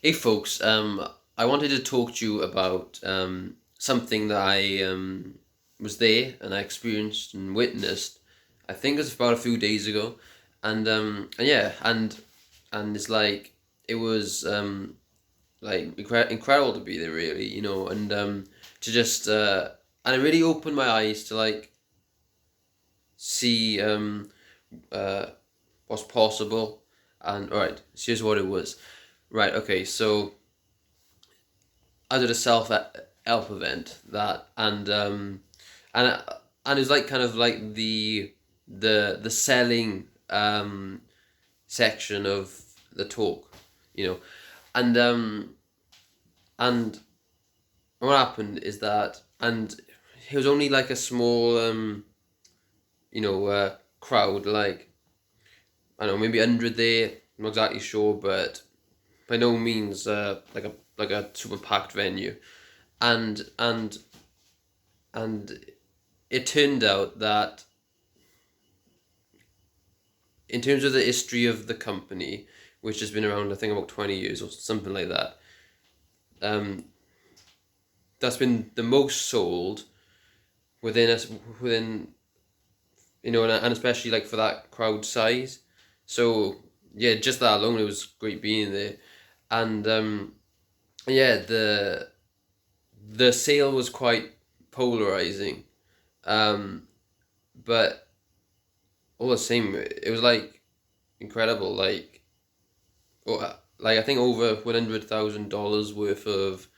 Hey folks, I wanted to talk to you about something that I was there and I experienced and witnessed. I think it was about a few days ago, and yeah, and it's like it was like incredible to be there, really, and to just and it really opened my eyes to like see uh what's possible. And all right, so here's what it was. Right, okay, so I did a help event that and and it was like kind of like the selling section of the talk, you know, and and what happened is that and it was only like a small crowd, like I don't know, maybe 100 there. I'm not exactly sure, but by no means like a super packed venue, and and it turned out that in terms of the history of the company, which has been around, I think, about 20 years or something like that, um, that's been the most sold within us, within, and especially like for that crowd size. So yeah, just that alone, it was great being there, and yeah, the sale was quite polarizing, um, but all the same, it was like incredible, like I think over $100,000 worth of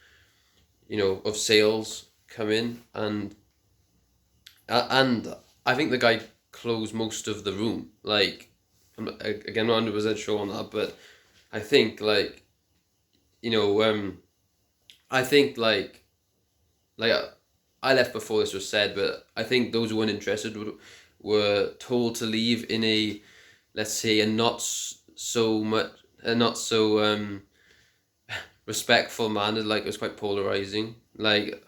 of sales come in, and I think the guy closed most of the room. Like, again, not 100% sure on that, but I think you know um I think like I left before this was said, but I think those who weren't interested were told to leave in a, let's say, a not so respectful manner. Like, it was quite polarizing. Like,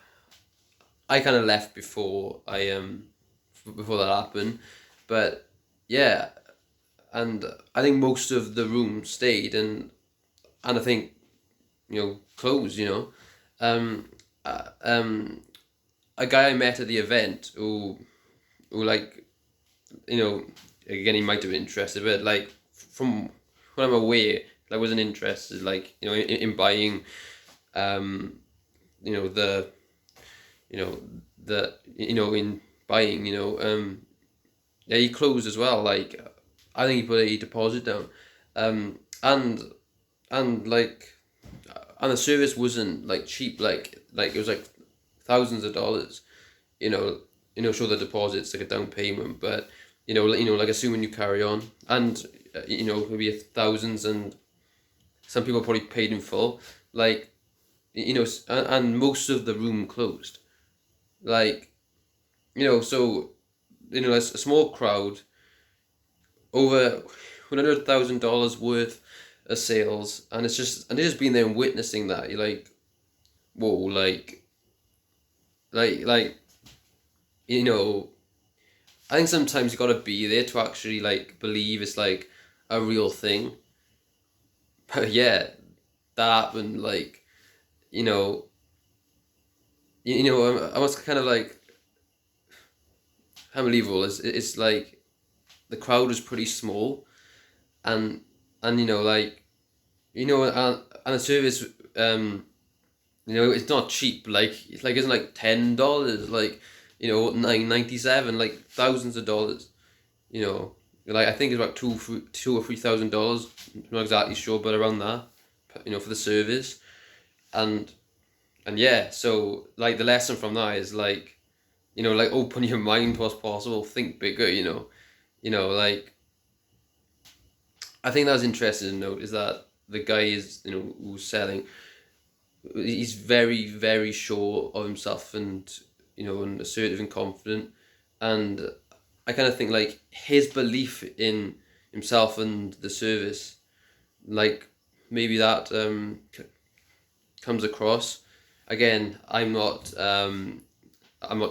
I kind of left before that happened, but yeah, and I think most of the room stayed, and I think closed. Um, uh, um, a guy I met at the event who like you know again, he might have been interested, but like from what I'm aware, I wasn't interested, like in buying um you know the you know in buying, yeah, he closed as well. Like, I think he put a deposit down, um, and like, and the service wasn't like cheap. Like it was like thousands of dollars. You know, sure, the deposit's like a down payment, but like assuming you carry on, and maybe thousands, and some people probably paid in full. Like, and most of the room closed. Like, so a small crowd, over $100,000 worth of sales, and it's just being there and witnessing that. You're like, whoa, like you know, I think sometimes you gotta be there to actually like believe it's like a real thing. But yeah, that happened. Like, you know, I was kind of like unbelievable. It's like the crowd was pretty small, and like and the service it's not cheap. Like, it's like, isn't like $10, like 997, like thousands of dollars. You know, like, I think it's about two or $3,000. I'm not exactly sure, but around that. For the service, and yeah. So like the lesson from that is like, like, open your mind to what's possible. Think bigger. Like, I think that was interesting to note is that the guy is who's selling, he's very, very sure of himself, and assertive and confident, and I kind of think like his belief in himself and the service, like, maybe that comes across. Again, I'm not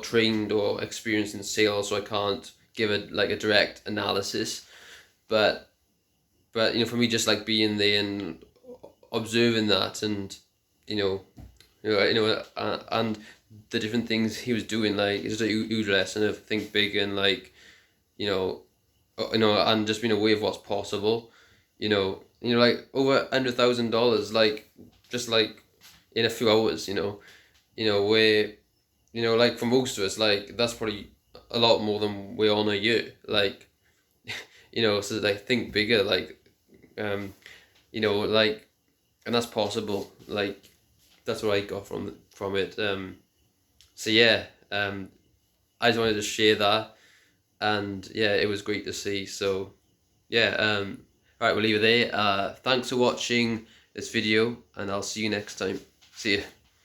trained or experienced in sales, so I can't give a direct analysis, but for me, just like being there and observing that, and and the different things he was doing, like it's just a huge lesson of think big, and like and just being aware of what's possible. Like over $100,000, like just like in a few hours. Where like for most of us, like that's probably a lot more than we earn a year. Like so like think bigger, like like, and that's possible. Like that's what I got from it. So yeah, I just wanted to share that, and yeah, it was great to see. So yeah, all right, we'll leave it there. Thanks for watching this video, and I'll see you next time. See ya.